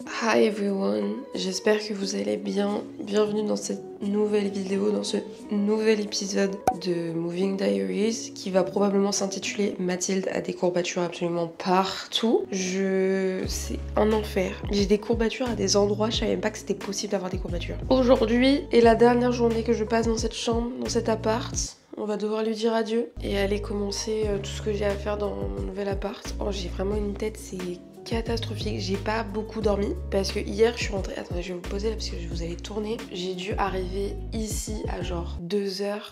Hi everyone, j'espère que vous allez bien. Bienvenue dans cette nouvelle vidéo, dans ce nouvel épisode de Moving Diaries qui va probablement s'intituler Mathilde a des courbatures absolument partout. C'est un enfer. J'ai des courbatures à des endroits, je savais même pas que c'était possible d'avoir des courbatures. Aujourd'hui est la dernière journée que je passe dans cette chambre, dans cet appart. On va devoir lui dire adieu et aller commencer tout ce que j'ai à faire dans mon nouvel appart. Oh, j'ai vraiment une tête, c'est catastrophique. J'ai pas beaucoup dormi parce que hier je suis rentrée. Attendez, je vais vous poser là parce que vous allez tourner. J'ai dû arriver ici à genre 2h15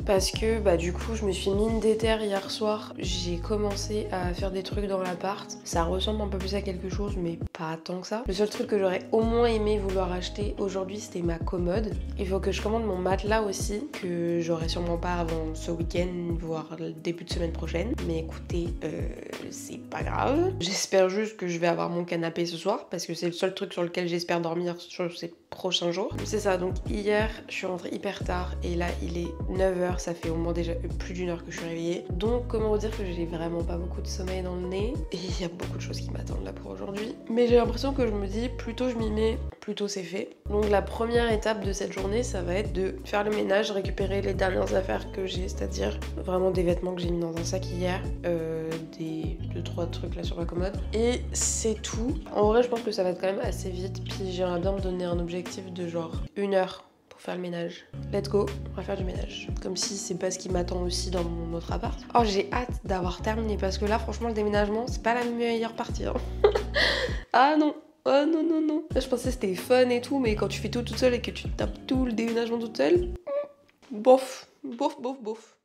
parce que du coup je me suis mine déter hier soir. J'ai commencé à faire des trucs dans l'appart. Ça ressemble un peu plus à quelque chose mais pas tant que ça. Le seul truc que j'aurais au moins aimé vouloir acheter aujourd'hui c'était ma commode. Il faut que je commande mon matelas aussi que j'aurai sûrement pas avant ce week-end voire le début de semaine prochaine. Mais écoutez, c'est pas grave. J'espère juste que je vais avoir mon canapé ce soir parce que c'est le seul truc sur lequel j'espère dormir sur ces prochains jours. C'est ça, donc hier je suis rentrée hyper tard et là il est 9h, ça fait au moins déjà plus d'une heure que je suis réveillée. Donc comment vous dire que j'ai vraiment pas beaucoup de sommeil dans le nez et il y a beaucoup de choses qui m'attendent là pour aujourd'hui. Mais j'ai l'impression que je me dis plus tôt je m'y mets, plus tôt c'est fait. Donc la première étape de cette journée ça va être de faire le ménage, récupérer les dernières affaires que j'ai, c'est-à-dire vraiment des vêtements que j'ai mis dans un sac hier, des 2-3 trucs là sur la commode et c'est tout. En vrai je pense que ça va être quand même assez vite puis j'aimerais bien me donner un objectif de genre 1 heure pour faire le ménage. Let's go, on va faire du ménage. Comme si c'est pas ce qui m'attend aussi dans mon autre appart. Oh j'ai hâte d'avoir terminé parce que là franchement le déménagement c'est pas la meilleure partie hein. Ah non. Oh non non non. Là je pensais que c'était fun et tout mais quand tu fais tout toute seule et que tu tapes tout le déménagement toute seule, bof, bof, bof, bof.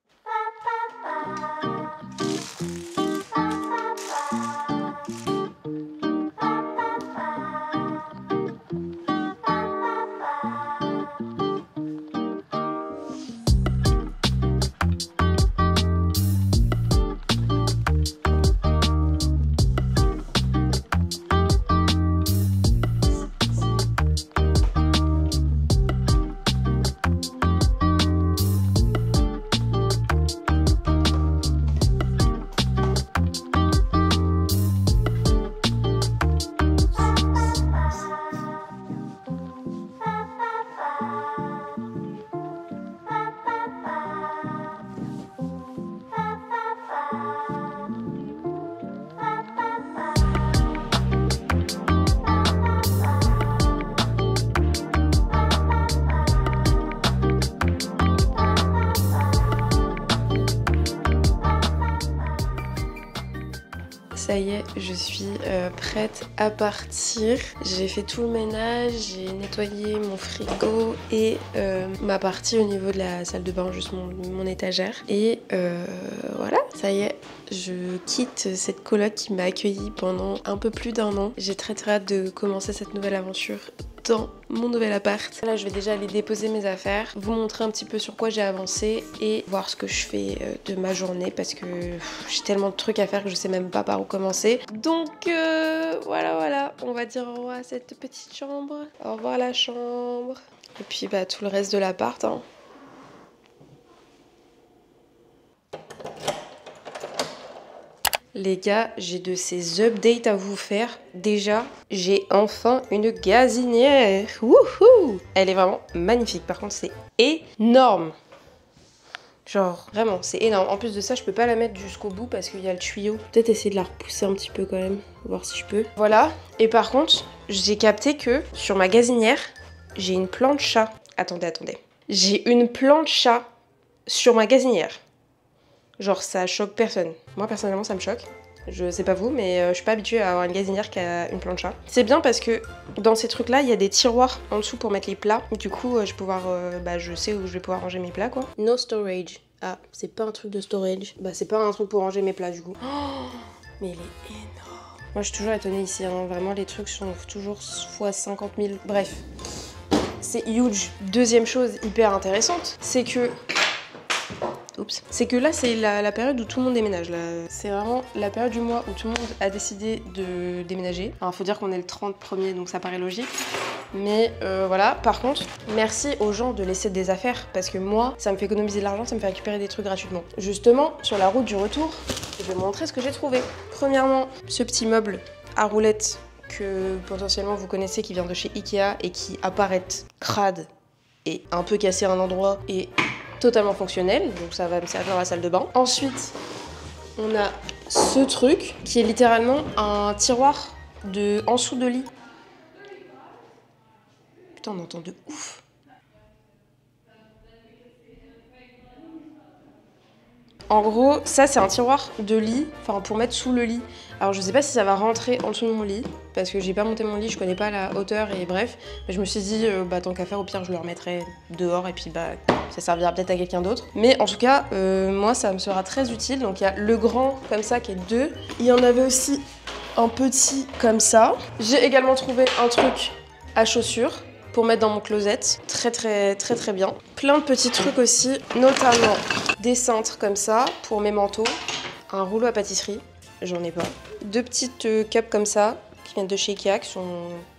Ça y est, je suis prête à partir. J'ai fait tout le ménage, j'ai nettoyé mon frigo et ma partie au niveau de la salle de bain, juste mon étagère. Et voilà, ça y est, je quitte cette coloc qui m'a accueillie pendant un peu plus d'1 an. J'ai très hâte de commencer cette nouvelle aventure dans mon nouvel appart. Là je vais déjà aller déposer mes affaires, vous montrer un petit peu sur quoi j'ai avancé et voir ce que je fais de ma journée parce que j'ai tellement de trucs à faire que je sais même pas par où commencer. Donc voilà, on va dire au revoir à cette petite chambre, au revoir la chambre et puis tout le reste de l'appart hein. Les gars, j'ai de ces updates à vous faire. Déjà, j'ai enfin une gazinière. Wouhou! Elle est vraiment magnifique. Par contre, c'est énorme. Genre, vraiment, c'est énorme. En plus de ça, je peux pas la mettre jusqu'au bout parce qu'il y a le tuyau. Peut-être essayer de la repousser un petit peu quand même. Voir si je peux. Voilà. Et par contre, j'ai capté que sur ma gazinière, j'ai une plancha. Attendez. J'ai une plancha sur ma gazinière. Genre ça choque personne. Moi personnellement ça me choque. Je sais pas vous mais je suis pas habituée à avoir une gazinière qui a une plancha. C'est bien parce que dans ces trucs là il y a des tiroirs en dessous pour mettre les plats. Du coup je vais pouvoir, je sais où je vais pouvoir ranger mes plats quoi. No storage. Ah c'est pas un truc de storage. C'est pas un truc pour ranger mes plats du coup. Oh, mais il est énorme. Moi je suis toujours étonnée ici hein. Vraiment les trucs sont toujours fois 50 000. Bref. C'est huge. Deuxième chose hyper intéressante, c'est que c'est que là c'est la période où tout le monde déménage. C'est vraiment la période du mois où tout le monde a décidé de déménager. Alors faut dire qu'on est le 30/1er donc ça paraît logique. Mais voilà, par contre, merci aux gens de laisser des affaires parce que moi, ça me fait économiser de l'argent, ça me fait récupérer des trucs gratuitement. Justement, sur la route du retour, je vais vous montrer ce que j'ai trouvé. Premièrement, ce petit meuble à roulettes que potentiellement vous connaissez qui vient de chez Ikea et qui apparaît crade et un peu cassé à un endroit et totalement fonctionnel, donc ça va me servir dans la salle de bain. Ensuite, on a ce truc qui est littéralement un tiroir en dessous de lit. Putain, on entend de ouf. En gros, ça c'est un tiroir de lit, enfin pour mettre sous le lit. Alors je sais pas si ça va rentrer en dessous de mon lit, parce que j'ai pas monté mon lit, je connais pas la hauteur et bref. Mais je me suis dit, bah tant qu'à faire, au pire je le remettrai dehors et puis bah ça servira peut-être à quelqu'un d'autre. Mais en tout cas, moi ça me sera très utile. Donc il y a le grand comme ça qui est 2. Il y en avait aussi un petit comme ça. J'ai également trouvé un truc à chaussures pour mettre dans mon closet, très bien. Plein de petits trucs aussi, notamment des cintres comme ça pour mes manteaux, un rouleau à pâtisserie, j'en ai pas. 2 petites cups comme ça qui viennent de chez Ikea qui sont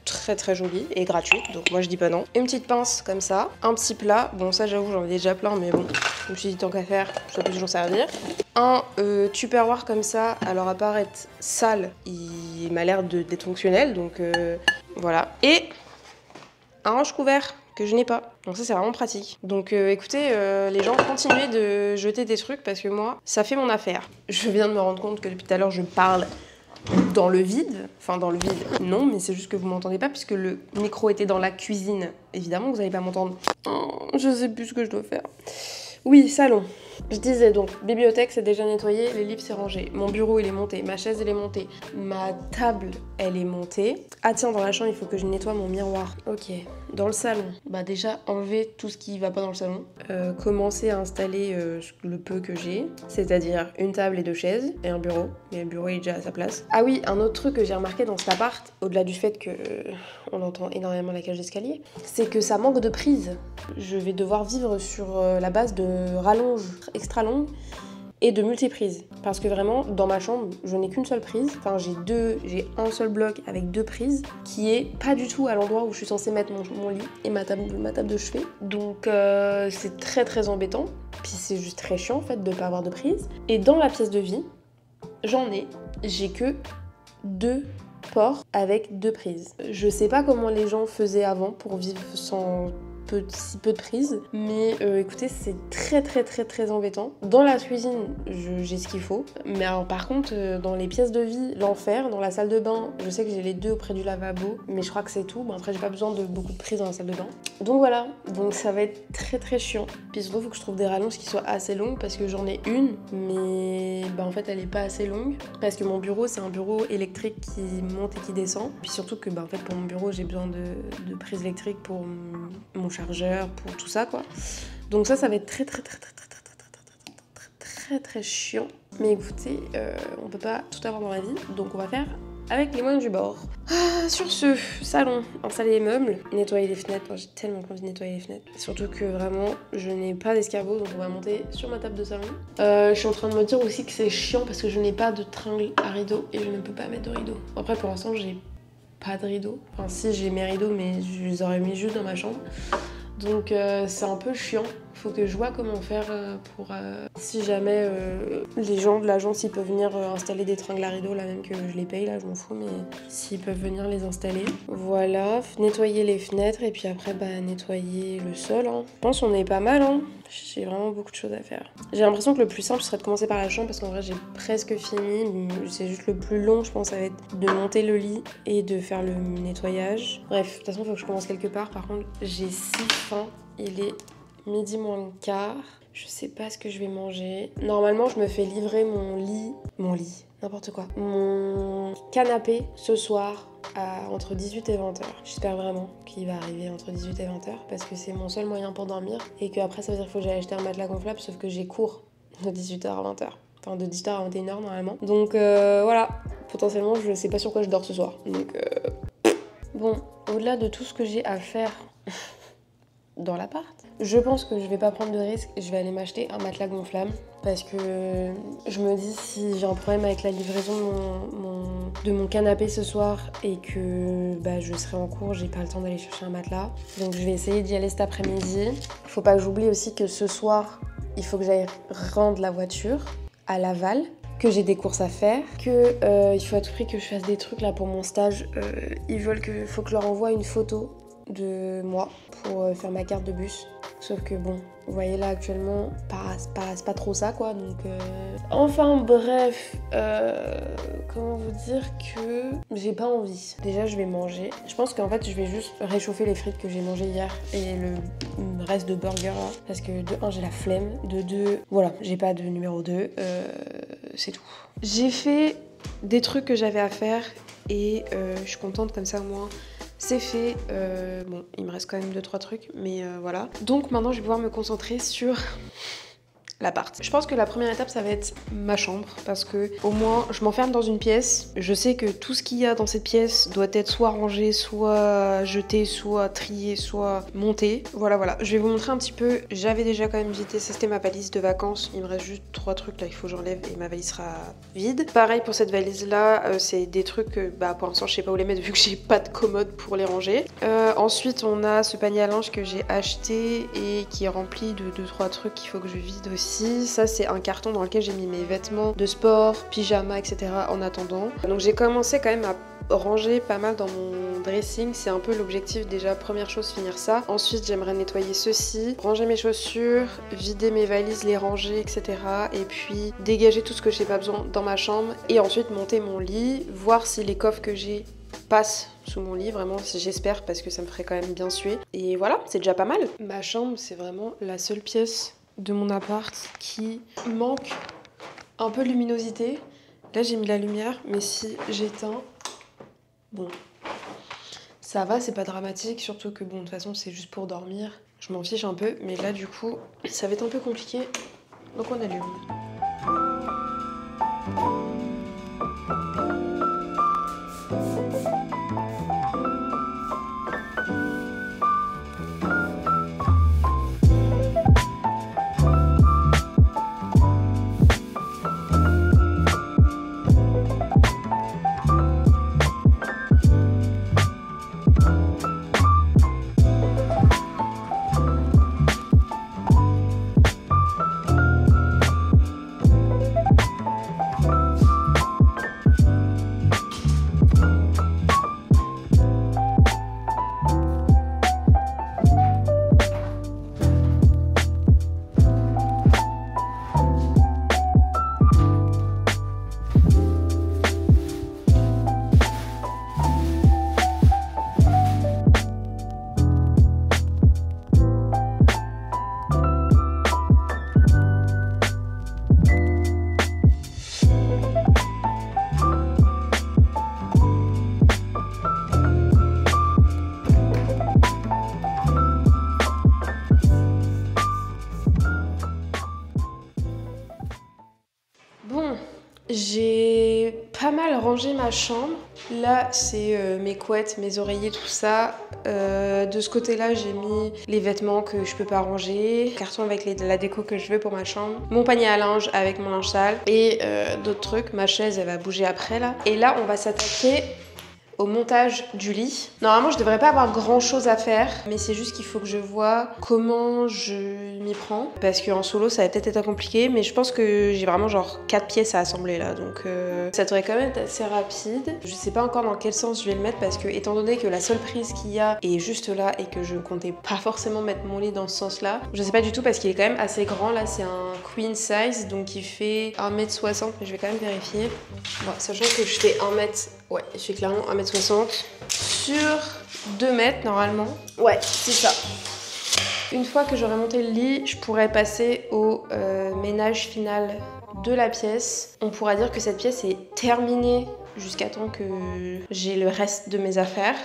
très jolies et gratuites, donc moi je dis pas non. Une petite pince comme ça, un petit plat, bon ça j'avoue j'en ai déjà plein mais bon, je me suis dit tant qu'à faire, ça peut toujours servir. Un tupperware comme ça, alors à part être sale, il m'a l'air d'être fonctionnel, donc voilà. Et un range-couvert que je n'ai pas. Donc ça c'est vraiment pratique. Donc écoutez, les gens, continuez de jeter des trucs parce que moi, ça fait mon affaire. Je viens de me rendre compte que depuis tout à l'heure, je parle dans le vide. Enfin dans le vide, non, mais c'est juste que vous m'entendez pas puisque le micro était dans la cuisine. Évidemment, vous n'allez pas m'entendre. Oh, je sais plus ce que je dois faire. Oui, salon. Je disais donc, bibliothèque c'est déjà nettoyé, les livres c'est rangé, mon bureau il est monté, ma chaise elle est montée, ma table elle est montée. Ah tiens, dans la chambre il faut que je nettoie mon miroir. Ok, dans le salon, bah déjà enlever tout ce qui va pas dans le salon. Commencer à installer le peu que j'ai, c'est-à-dire une table et 2 chaises et un bureau, mais le bureau il est déjà à sa place. Ah oui, un autre truc que j'ai remarqué dans cet appart, au-delà du fait que on entend énormément la cage d'escalier, c'est que ça manque de prise. Je vais devoir vivre sur la base de rallonges extra longues et de multiprises. Parce que vraiment, dans ma chambre, je n'ai qu'une seule prise. Enfin, j'ai un seul bloc avec 2 prises qui est pas du tout à l'endroit où je suis censée mettre mon lit et ma table de chevet. Donc c'est très embêtant. Puis c'est juste très chiant en fait de pas avoir de prise. Et dans la pièce de vie, j'ai que 2 ports avec 2 prises. Je sais pas comment les gens faisaient avant pour vivre sans si peu de prises, mais écoutez, c'est très embêtant. Dans la cuisine, j'ai ce qu'il faut, mais alors par contre, dans les pièces de vie, l'enfer. Dans la salle de bain, je sais que j'ai les 2 auprès du lavabo, mais je crois que c'est tout. Bon, après, j'ai pas besoin de beaucoup de prises dans la salle de bain. Donc voilà, donc ça va être très chiant. Puis surtout, il faut que je trouve des rallonges qui soient assez longues, parce que j'en ai une, mais bah, en fait, elle est pas assez longue, parce que mon bureau, c'est un bureau électrique qui monte et qui descend. Puis surtout que bah, en fait, pour mon bureau, j'ai besoin de prises électriques pour mon chargeur, pour tout ça quoi. Donc ça va être très chiant. Mais écoutez, on peut pas tout avoir dans la vie, donc on va faire avec les moyens du bord. Sur ce, salon, installer les meubles, nettoyer les fenêtres. J'ai tellement envie de nettoyer les fenêtres. Surtout que vraiment, je n'ai pas d'escabeau, donc on va monter sur ma table de salon. Je suis en train de me dire aussi que c'est chiant parce que je n'ai pas de tringle à rideau et je ne peux pas mettre de rideau. Après, pour l'instant, j'ai pas de rideau. Enfin, si, j'ai mes rideaux, mais je les aurais mis juste dans ma chambre. Donc c'est un peu chiant, faut que je vois comment faire pour si jamais les gens de l'agence ils peuvent venir installer des tringles à rideaux là, même que je les paye là, je m'en fous, mais s'ils peuvent venir les installer. Voilà, nettoyer les fenêtres et puis après bah nettoyer le sol. Hein. Je pense qu'on est pas mal, hein. J'ai vraiment beaucoup de choses à faire. J'ai l'impression que le plus simple serait de commencer par la chambre parce qu'en vrai j'ai presque fini. C'est juste le plus long, je pense, ça va être de monter le lit et de faire le nettoyage. Bref, de toute façon, il faut que je commence quelque part. Par contre, j'ai si faim. Il est 12h15. Je sais pas ce que je vais manger. Normalement, je me fais livrer mon lit, n'importe quoi. Mon canapé ce soir entre 18 et 20h. J'espère vraiment qu'il va arriver entre 18 et 20h parce que c'est mon seul moyen pour dormir et qu'après ça veut dire qu'il faut que j'aille acheter un matelas gonflable sauf que j'ai cours de 18h à 20h. Enfin de 18h à 21h normalement. Donc voilà, potentiellement je sais pas sur quoi je dors ce soir. Donc bon, au-delà de tout ce que j'ai à faire dans l'appart, je pense que je vais pas prendre de risque, je vais aller m'acheter un matelas gonflable parce que je me dis si j'ai un problème avec la livraison de mon canapé ce soir et que bah, je serai en cours, j'ai pas le temps d'aller chercher un matelas. Donc je vais essayer d'y aller cet après-midi. Faut pas que j'oublie aussi que ce soir, il faut que j'aille rendre la voiture à Laval. que j'ai des courses à faire, que il faut à tout prix que je fasse des trucs là pour mon stage. Ils veulent faut que je leur envoie une photo de moi pour faire ma carte de bus. Sauf que bon, vous voyez là actuellement, c'est pas trop ça quoi, donc... Enfin bref, comment vous dire que j'ai pas envie. Déjà je vais manger. Je pense qu'en fait je vais juste réchauffer les frites que j'ai mangées hier et le reste de burger là. Parce que de 1 j'ai la flemme, de 2, voilà, j'ai pas de numéro 2, c'est tout. J'ai fait des trucs que j'avais à faire et je suis contente comme ça au moins. C'est fait, bon il me reste quand même 2-3 trucs mais voilà. Donc maintenant je vais pouvoir me concentrer sur l'appart. Je pense que la première étape ça va être ma chambre parce que au moins je m'enferme dans une pièce, je sais que tout ce qu'il y a dans cette pièce doit être soit rangé, soit jeté, soit trié, soit monté. Voilà, je vais vous montrer un petit peu, j'avais déjà quand même visité, ça c'était ma valise de vacances, il me reste juste 3 trucs là, il faut que j'enlève et ma valise sera vide. Pareil pour cette valise là, c'est des trucs que pour l'instant je sais pas où les mettre vu que j'ai pas de commode pour les ranger. Ensuite on a ce panier à linge que j'ai acheté et qui est rempli de 2-3 trucs qu'il faut que je vide aussi. Ça c'est un carton dans lequel j'ai mis mes vêtements de sport, pyjama, etc. en attendant. Donc j'ai commencé quand même à ranger pas mal dans mon dressing, c'est un peu l'objectif déjà, première chose finir ça. Ensuite j'aimerais nettoyer ceci, ranger mes chaussures, vider mes valises, les ranger, etc. Et puis dégager tout ce que j'ai pas besoin dans ma chambre et ensuite monter mon lit, voir si les coffres que j'ai passent sous mon lit, vraiment j'espère parce que ça me ferait quand même bien suer. Et voilà, c'est déjà pas mal. Ma chambre c'est vraiment la seule pièce de mon appart qui manque un peu de luminosité. Là j'ai mis la lumière mais si j'éteins, bon ça va, c'est pas dramatique, surtout que bon de toute façon c'est juste pour dormir, je m'en fiche un peu, mais là du coup ça va être un peu compliqué, donc on allume. J'ai pas mal rangé ma chambre. Là, c'est mes couettes, mes oreillers, tout ça. De ce côté-là, j'ai mis les vêtements que je peux pas ranger, carton avec la déco que je veux pour ma chambre, mon panier à linge avec mon linge sale et d'autres trucs. Ma chaise, elle va bouger après là. Et là, on va s'attaquer au montage du lit. Normalement, je devrais pas avoir grand chose à faire, mais c'est juste qu'il faut que je vois comment je m'y prends. Parce qu'en solo, ça va peut-être être compliqué, mais je pense que j'ai vraiment genre 4 pièces à assembler là, donc ça devrait quand même être assez rapide. Je sais pas encore dans quel sens je vais le mettre, parce que étant donné que la seule prise qu'il y a est juste là et que je comptais pas forcément mettre mon lit dans ce sens-là, je sais pas du tout parce qu'il est quand même assez grand là, c'est un queen size, donc il fait 1m60, mais je vais quand même vérifier. Bon, sachant que je fais 1m... Ouais, je fais clairement 1m60 sur 2 mètres normalement. Ouais, c'est ça. Une fois que j'aurai monté le lit, je pourrais passer au ménage final de la pièce. On pourra dire que cette pièce est terminée jusqu'à temps que j'ai le reste de mes affaires.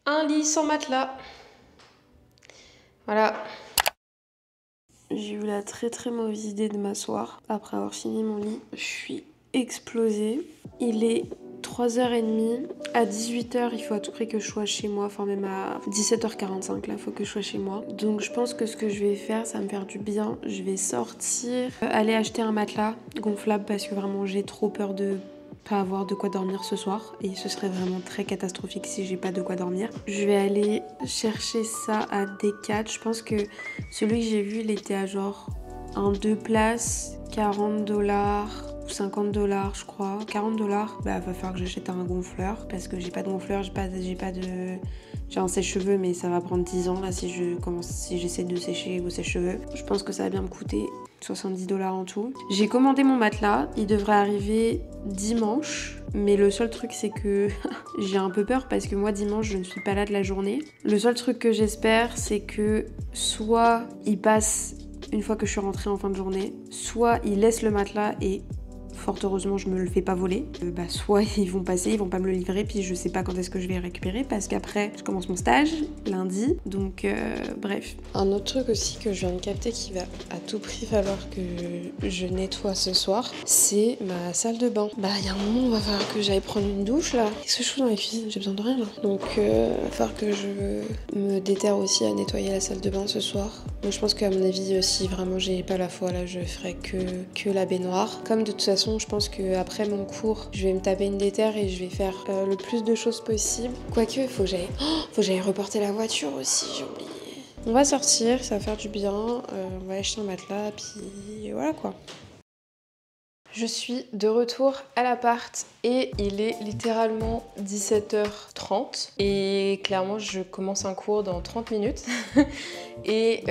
Un lit sans matelas. Voilà. J'ai eu la très mauvaise idée de m'asseoir après avoir fini mon lit. Je suis explosée. Il est 3h30. À 18h, il faut à tout prix que je sois chez moi. Enfin, même à 17h45, là, il faut que je sois chez moi. Donc, je pense que ce que je vais faire, ça va me faire du bien. Je vais sortir, aller acheter un matelas gonflable parce que vraiment, j'ai trop peur de pas avoir de quoi dormir ce soir. Et ce serait vraiment très catastrophique si j'ai pas de quoi dormir. Je vais aller chercher ça à Decathlon. Je pense que celui que j'ai vu, il était à genre un 2 places, 40$ ou 50$, je crois. 40$. Bah, va falloir que j'achète un gonfleur parce que j'ai pas de gonfleur, j'ai un sèche-cheveux, mais ça va prendre 10 ans là si j'essaie de sécher vos sèche-cheveux. Je pense que ça va bien me coûter 70$ en tout. J'ai commandé mon matelas, il devrait arriver dimanche. Mais le seul truc c'est que j'ai un peu peur parce que moi dimanche je ne suis pas là de la journée. Le seul truc que j'espère c'est que soit il passe une fois que je suis rentrée en fin de journée, soit il laisse le matelas et fort heureusement je me le fais pas voler. Soit ils vont passer, ils vont pas me le livrer, puis je sais pas quand est-ce que je vais récupérer parce qu'après je commence mon stage lundi, donc bref. Un autre truc aussi que je viens de capter qui va à tout prix falloir que je nettoie ce soir, c'est ma salle de bain. Bah il y a un moment on va falloir que j'aille prendre une douche là. Qu'est-ce que je fous dans la cuisine? J'ai besoin de rien là. Donc va falloir que je me déterre aussi à nettoyer la salle de bain ce soir. Donc je pense qu'à mon avis si vraiment j'ai pas la foi là je ferai que la baignoire. Comme de toute façon je pense qu'après mon cours, je vais me taper une déterre et je vais faire le plus de choses possible. Quoique, faut que j'aille reporter la voiture aussi, j'ai oublié. On va sortir, ça va faire du bien, on va acheter un matelas, puis voilà quoi. Je suis de retour à l'appart et il est littéralement 17h30 et clairement je commence un cours dans 30 minutes et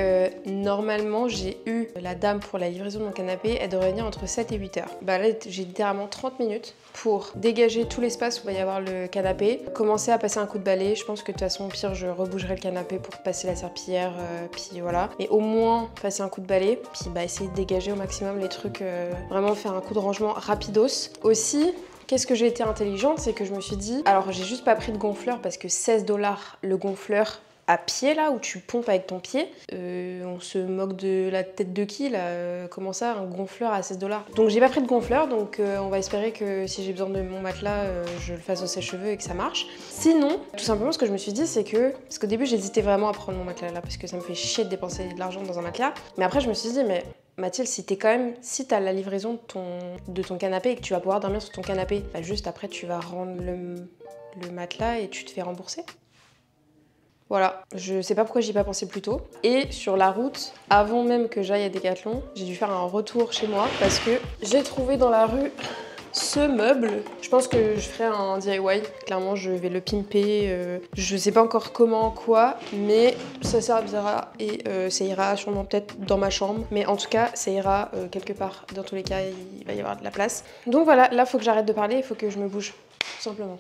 normalement j'ai eu la dame pour la livraison de mon canapé, elle devrait venir entre 7 et 8h. Bah là j'ai littéralement 30 minutes pour dégager tout l'espace où va y avoir le canapé, commencer à passer un coup de balai. Je pense que de toute façon au pire je rebougerai le canapé pour passer la serpillière, puis voilà. Mais au moins passer un coup de balai, puis bah essayer de dégager au maximum les trucs, vraiment faire un coup de rangement rapidos. Aussi, qu'est-ce que j'ai été intelligente, c'est que je me suis dit, alors j'ai juste pas pris de gonfleur parce que 16$ le gonfleur à pied là où tu pompes avec ton pied, on se moque de la tête de qui là, comment ça un gonfleur à 16$? Donc j'ai pas pris de gonfleur, donc on va espérer que si j'ai besoin de mon matelas je le fasse au sèche-cheveux et que ça marche. Sinon tout simplement ce que je me suis dit c'est que, parce qu'au début j'hésitais vraiment à prendre mon matelas là parce que ça me fait chier de dépenser de l'argent dans un matelas, mais après je me suis dit mais Mathilde, si t'as la livraison de ton canapé et que tu vas pouvoir dormir sur ton canapé, bah juste après tu vas rendre le matelas et tu te fais rembourser. Voilà, je sais pas pourquoi j'y ai pas pensé plus tôt. Et sur la route, avant même que j'aille à Decathlon, j'ai dû faire un retour chez moi parce que j'ai trouvé dans la rue ce meuble. Je pense que je ferai un DIY, clairement je vais le pimper, je sais pas encore comment, quoi, mais ça servira et ça ira sûrement peut-être dans ma chambre, mais en tout cas ça ira quelque part, dans tous les cas il va y avoir de la place. Donc voilà, là faut que j'arrête de parler, il faut que je me bouge, tout simplement.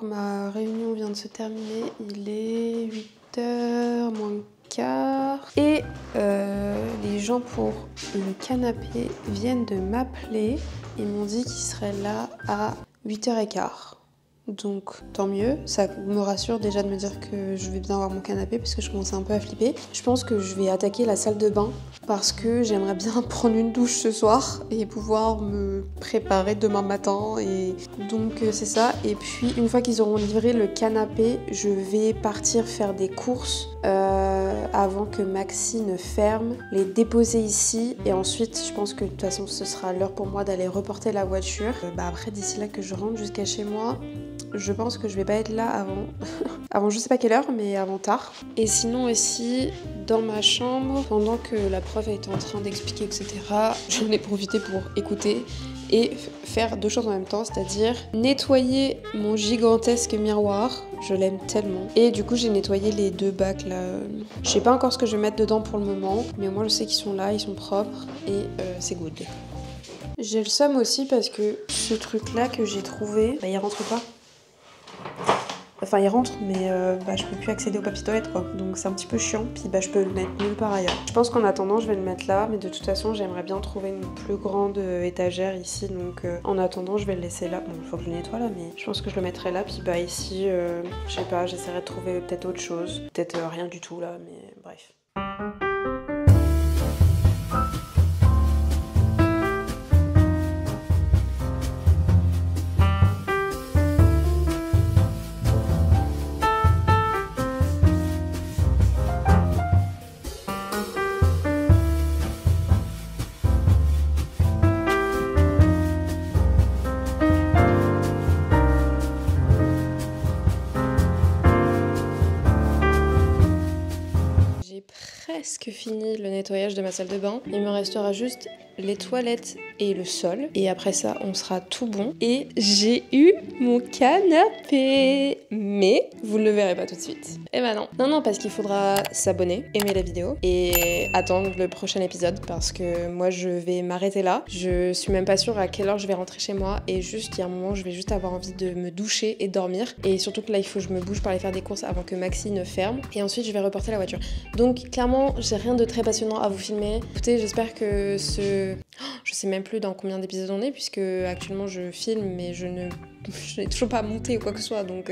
Ma réunion vient de se terminer, il est 8h moins le quart et les gens pour le canapé viennent de m'appeler. Ils m'ont dit qu'ils seraient là à 8h15. donc tant mieux. Ça me rassure déjà de me dire que je vais bien avoir mon canapé parce que je commençais un peu à flipper. Je pense que je vais attaquer la salle de bain parce que j'aimerais bien prendre une douche ce soir et pouvoir me préparer demain matin. Et donc c'est ça. Et puis une fois qu'ils auront livré le canapé, je vais partir faire des courses avant que Maxi ne ferme, les déposer ici et ensuite je pense que de toute façon ce sera l'heure pour moi d'aller reporter la voiture. Après d'ici là que je rentre jusqu'à chez moi, je pense que je vais pas être là avant je sais pas quelle heure, mais avant tard. Et sinon aussi, dans ma chambre, pendant que la prof était en train d'expliquer, etc., j'en ai profité pour écouter et faire deux choses en même temps, c'est-à-dire nettoyer mon gigantesque miroir, je l'aime tellement. Et du coup j'ai nettoyé les deux bacs là. Je sais pas encore ce que je vais mettre dedans pour le moment, mais au moins je sais qu'ils sont là, ils sont propres et c'est good. J'ai le seum aussi parce que ce truc là que j'ai trouvé, il rentre pas. Enfin il rentre mais je peux plus accéder au papier toilette quoi, donc c'est un petit peu chiant, puis je peux le mettre nulle part ailleurs. Je pense qu'en attendant je vais le mettre là, mais de toute façon j'aimerais bien trouver une plus grande étagère ici, donc en attendant je vais le laisser là. Bon il faut que je le nettoie là, mais je pense que je le mettrai là, puis ici je sais pas, j'essaierai de trouver peut-être autre chose, peut-être rien du tout là, mais bref. Presque fini le nettoyage de ma salle de bain. Il me restera juste les toilettes et le sol. Et après ça, on sera tout bon. Et j'ai eu mon canapé. Mais vous ne le verrez pas tout de suite. Et non. Non, parce qu'il faudra s'abonner, aimer la vidéo et attendre le prochain épisode parce que moi, je vais m'arrêter là. Je suis même pas sûre à quelle heure je vais rentrer chez moi. Et juste, il y a un moment, je vais juste avoir envie de me doucher et dormir. Et surtout que là, il faut que je me bouge pour aller faire des courses avant que Maxi ne ferme. Et ensuite, je vais reporter la voiture. Donc, clairement, j'ai rien de très passionnant à vous filmer. Écoutez, j'espère que je sais même plus dans combien d'épisodes on est puisque actuellement je filme mais je n'ai toujours pas monté ou quoi que ce soit, donc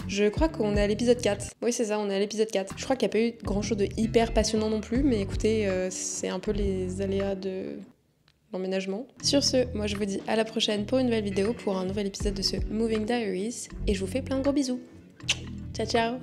je crois qu'on est à l'épisode 4. Oui c'est ça, on est à l'épisode 4. Je crois qu'il n'y a pas eu grand chose de hyper passionnant non plus, mais écoutez, c'est un peu les aléas de l'emménagement. Sur ce, moi je vous dis à la prochaine pour une nouvelle vidéo, pour un nouvel épisode de ce Moving Diaries, et je vous fais plein de gros bisous. Ciao ciao.